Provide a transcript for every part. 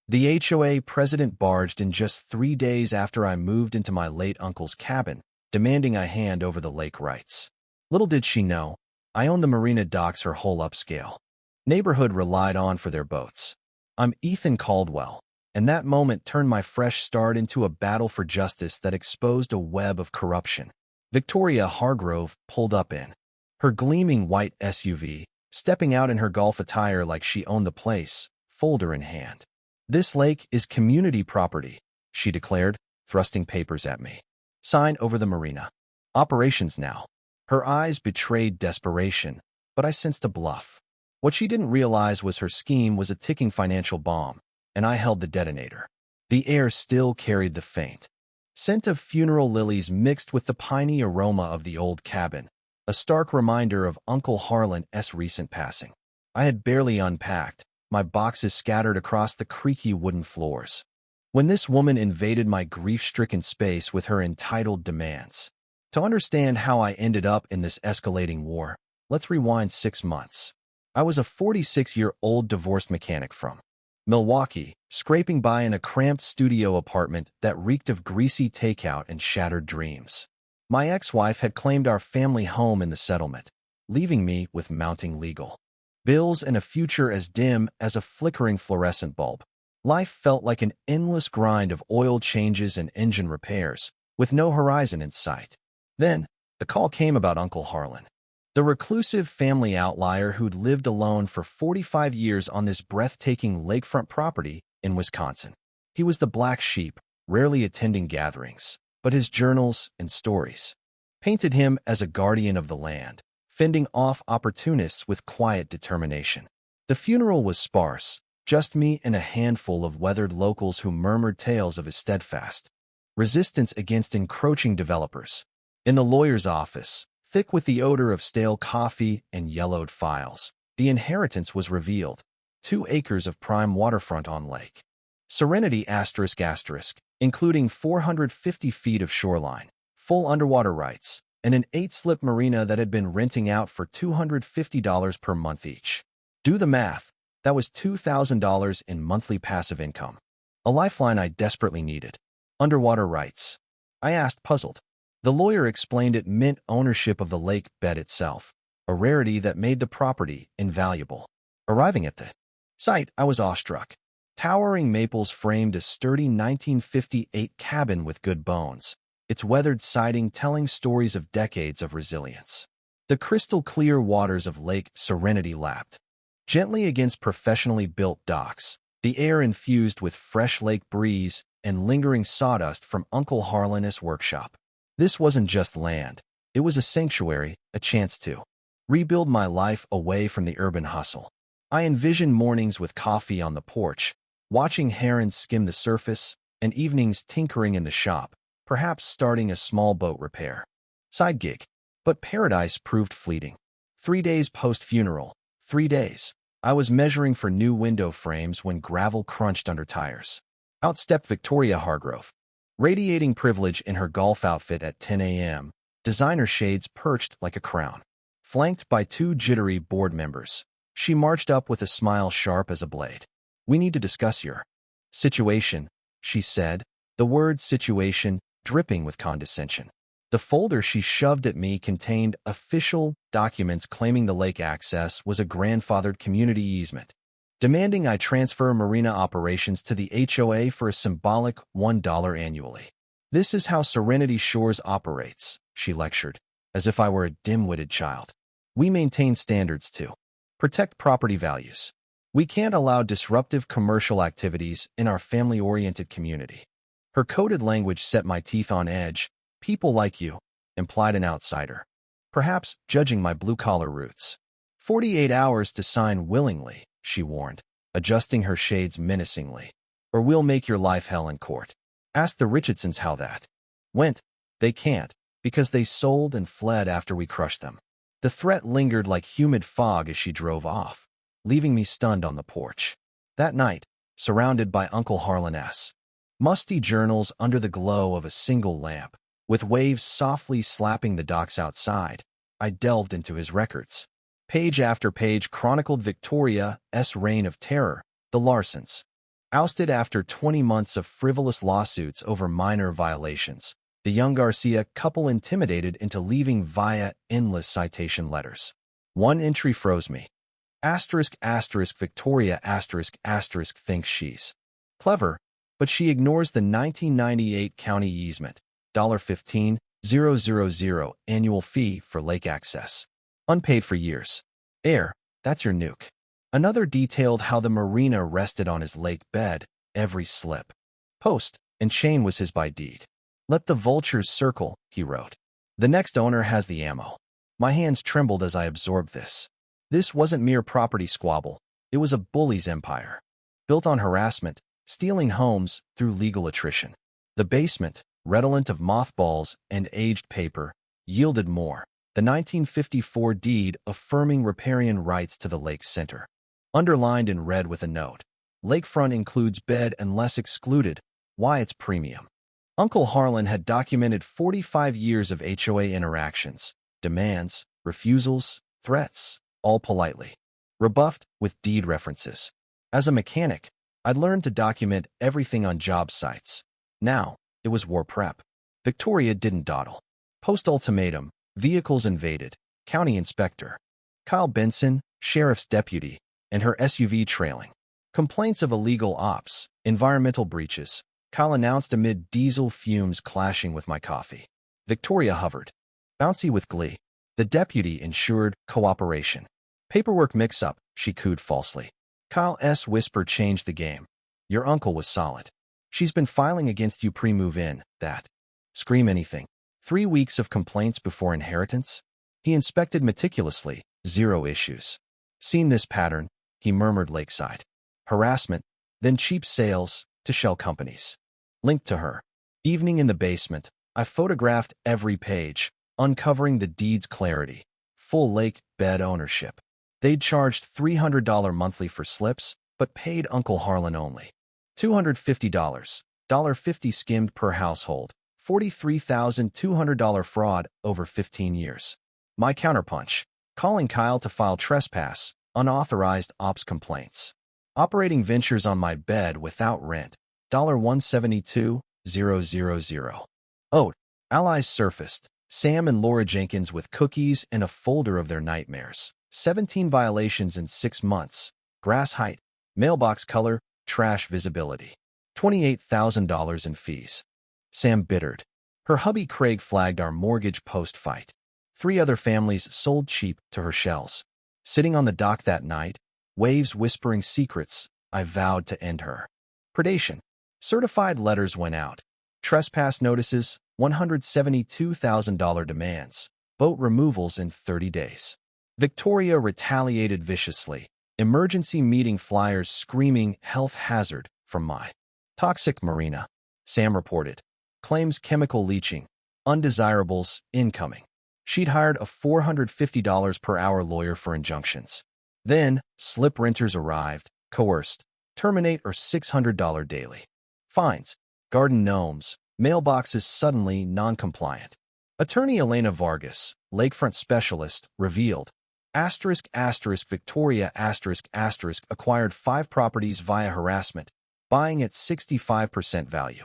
The HOA president barged in just 3 days after I moved into my late uncle's cabin, demanding I hand over the lake rights. Little did she know, I owned the marina docks her whole upscale neighborhood relied on for their boats. I'm Ethan Caldwell, and that moment turned my fresh start into a battle for justice that exposed a web of corruption. Victoria Hargrove pulled up in her gleaming white SUV, stepping out in her golf attire like she owned the place, folder in hand. "This lake is community property," she declared, thrusting papers at me. "Sign over the marina. Operations now." Her eyes betrayed desperation, but I sensed a bluff. What she didn't realize was her scheme was a ticking financial bomb, and I held the detonator. The air still carried the faint scent of funeral lilies mixed with the piney aroma of the old cabin, a stark reminder of Uncle Harlan's recent passing. I had barely unpacked, my boxes scattered across the creaky wooden floors, when this woman invaded my grief-stricken space with her entitled demands. To understand how I ended up in this escalating war, let's rewind 6 months. I was a 46-year-old divorced mechanic from Milwaukee, scraping by in a cramped studio apartment that reeked of greasy takeout and shattered dreams. My ex-wife had claimed our family home in the settlement, leaving me with mounting legal bills and a future as dim as a flickering fluorescent bulb. Life felt like an endless grind of oil changes and engine repairs, with no horizon in sight. Then, the call came about Uncle Harlan, the reclusive family outlier who'd lived alone for 45 years on this breathtaking lakefront property in Wisconsin. He was the black sheep, rarely attending gatherings, but his journals and stories painted him as a guardian of the land, fending off opportunists with quiet determination. The funeral was sparse, just me and a handful of weathered locals who murmured tales of his steadfast resistance against encroaching developers. In the lawyer's office, thick with the odor of stale coffee and yellowed files, the inheritance was revealed: 2 acres of prime waterfront on Lake Serenity ***, including 450 feet of shoreline, full underwater rights, and an 8-slip marina that had been renting out for $250 per month each. Do the math. That was $2,000 in monthly passive income. A lifeline I desperately needed. Underwater rights. I asked, puzzled. The lawyer explained it meant ownership of the lake bed itself, a rarity that made the property invaluable. Arriving at the site, I was awestruck. Towering maples framed a sturdy 1958 cabin with good bones, its weathered siding telling stories of decades of resilience. The crystal-clear waters of Lake Serenity lapped gently against professionally built docks, the air infused with fresh lake breeze and lingering sawdust from Uncle Harlan's workshop. This wasn't just land. It was a sanctuary, a chance to rebuild my life away from the urban hustle. I envisioned mornings with coffee on the porch, watching herons skim the surface, and evenings tinkering in the shop, perhaps starting a small boat repair side gig. But paradise proved fleeting. 3 days post-funeral, 3 days. I was measuring for new window frames when gravel crunched under tires. Out stepped Victoria Hargrove, radiating privilege in her golf outfit at 10 a.m., designer shades perched like a crown. Flanked by 2 jittery board members, she marched up with a smile sharp as a blade. "We need to discuss your situation," she said, the word situation dripping with condescension. The folder she shoved at me contained official documents claiming the lake access was a grandfathered community easement, demanding I transfer marina operations to the HOA for a symbolic $1 annually. "This is how Serenity Shores operates," she lectured, as if I were a dim-witted child. "We maintain standards to protect property values. We can't allow disruptive commercial activities in our family-oriented community." Her coded language set my teeth on edge. "People like you," implied an outsider, perhaps judging my blue-collar roots. 48 hours to sign willingly, she warned, adjusting her shades menacingly, "or we'll make your life hell in court." Ask the Richardsons how that went. They can't, because they sold and fled after we crushed them. The threat lingered like humid fog as she drove off, leaving me stunned on the porch. That night, surrounded by Uncle Harlan's musty journals under the glow of a single lamp, with waves softly slapping the docks outside, I delved into his records. Page after page chronicled Victoria's reign of terror, the Larsons, Ousted after 20 months of frivolous lawsuits over minor violations, the young Garcia couple intimidated into leaving via endless citation letters. One entry froze me. Victoria thinks she's clever, but she ignores the 1998 county easement, $15,000 annual fee for lake access. Unpaid for years. That's your nuke. Another detailed how the marina rested on his lake bed, every slip, post, and chain was his by deed. Let the vultures circle, he wrote. The next owner has the ammo. My hands trembled as I absorbed this. This wasn't mere property squabble. It was a bully's empire. Built on harassment, stealing homes through legal attrition. The basement, redolent of mothballs and aged paper, yielded more. The 1954 deed affirming riparian rights to the lake's center. Underlined in red with a note. Lakefront includes bed unless excluded. Why it's premium. Uncle Harlan had documented 45 years of HOA interactions, demands, refusals, threats, all politely. Rebuffed with deed references. As a mechanic, I'd learned to document everything on job sites. Now, it was war prep. Victoria didn't dawdle. Post-ultimatum, vehicles invaded, county inspector. Kyle Benson, sheriff's deputy, and her SUV trailing. Complaints of illegal ops, environmental breaches. Kyle announced amid diesel fumes clashing with my coffee. Victoria hovered. Bouncy with glee. The deputy ensured cooperation. Paperwork mix-up, she cooed falsely. Kyle's whisper changed the game. Your uncle was solid. She's been filing against you pre-move-in, that. Scream anything. 3 weeks of complaints before inheritance? He inspected meticulously, 0 issues. Seen this pattern, he murmured lakeside. Harassment, then cheap sales to shell companies. Linked to her. Evening in the basement, I photographed every page, uncovering the deed's clarity. Full lake bed ownership. They'd charged $300 monthly for slips, but paid Uncle Harlan only. $250, $1.50 skimmed per household. $43,200 fraud over 15 years. My counterpunch. Calling Kyle to file trespass, unauthorized ops complaints. Operating ventures on my bed without rent. $172,000. Allies surfaced. Sam and Laura Jenkins with cookies and a folder of their nightmares. 17 violations in 6 months. Grass height. Mailbox color. Trash visibility. $28,000 in fees. Sam bittered. Her hubby Craig flagged our mortgage post-fight. 3 other families sold cheap to her shells. Sitting on the dock that night, waves whispering secrets, I vowed to end her. Predation. Certified letters went out. Trespass notices, $172,000 demands. Boat removals in 30 days. Victoria retaliated viciously. Emergency meeting flyers screaming health hazard from my toxic marina. Sam reported. Claims chemical leaching. Undesirables incoming. She'd hired a $450 per hour lawyer for injunctions. Then, slip renters arrived, coerced. Terminate or $600 daily. Fines. Garden gnomes. Mailboxes suddenly non-compliant. Attorney Elena Vargas, lakefront specialist, revealed. Victoria acquired 5 properties via harassment, buying at 65% value.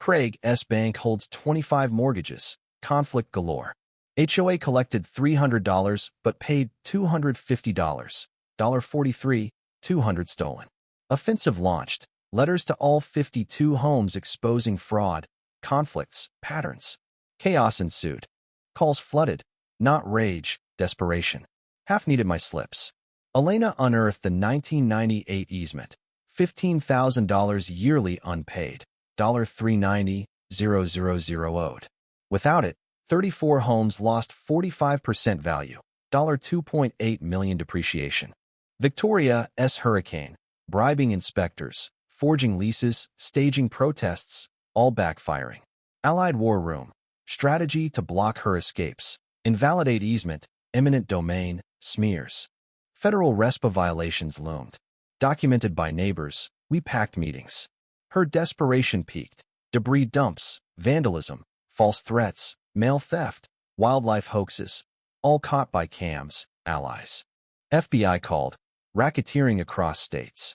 Craig's bank holds 25 mortgages, conflict galore. HOA collected $300 but paid $250, $43, $200 stolen. Offensive launched, letters to all 52 homes exposing fraud, conflicts, patterns. Chaos ensued. Calls flooded, not rage, desperation. Half needed my slips. Elena unearthed the 1998 easement, $15,000 yearly unpaid, $390,000 owed. Without it, 34 homes lost 45% value, $2.8 million depreciation. Victoria's hurricane, bribing inspectors, forging leases, staging protests, all backfiring. Allied war room, strategy to block her escapes, invalidate easement, eminent domain, smears. Federal RESPA violations loomed. Documented by neighbors, we packed meetings. Her desperation peaked. Debris dumps, vandalism, false threats, mail theft, wildlife hoaxes, all caught by cams, allies. FBI called, racketeering across states.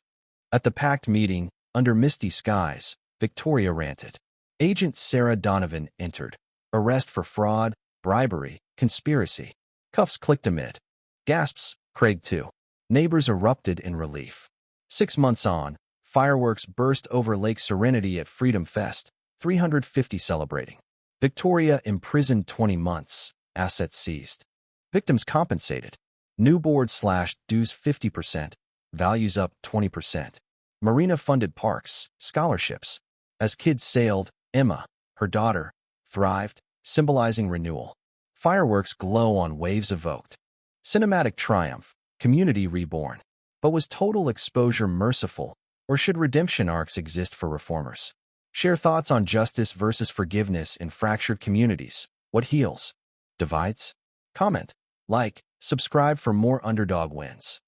At the packed meeting, Under misty skies, Victoria ranted. Agent Sarah Donovan entered. Arrest for fraud, bribery, conspiracy. Cuffs clicked amid. Gasps, Craig too. Neighbors erupted in relief. 6 months on, fireworks burst over Lake Serenity at Freedom Fest, 350 celebrating. Victoria imprisoned 20 months, assets seized. Victims compensated. New board slashed dues 50%, values up 20%. Marina funded parks, scholarships. As kids sailed, Emma, her daughter, thrived, symbolizing renewal. Fireworks glow on waves evoked. Cinematic triumph, community reborn. But was total exposure merciful, or should redemption arcs exist for reformers? Share thoughts on justice versus forgiveness in fractured communities. What heals? Divides? Comment, like, subscribe for more underdog wins.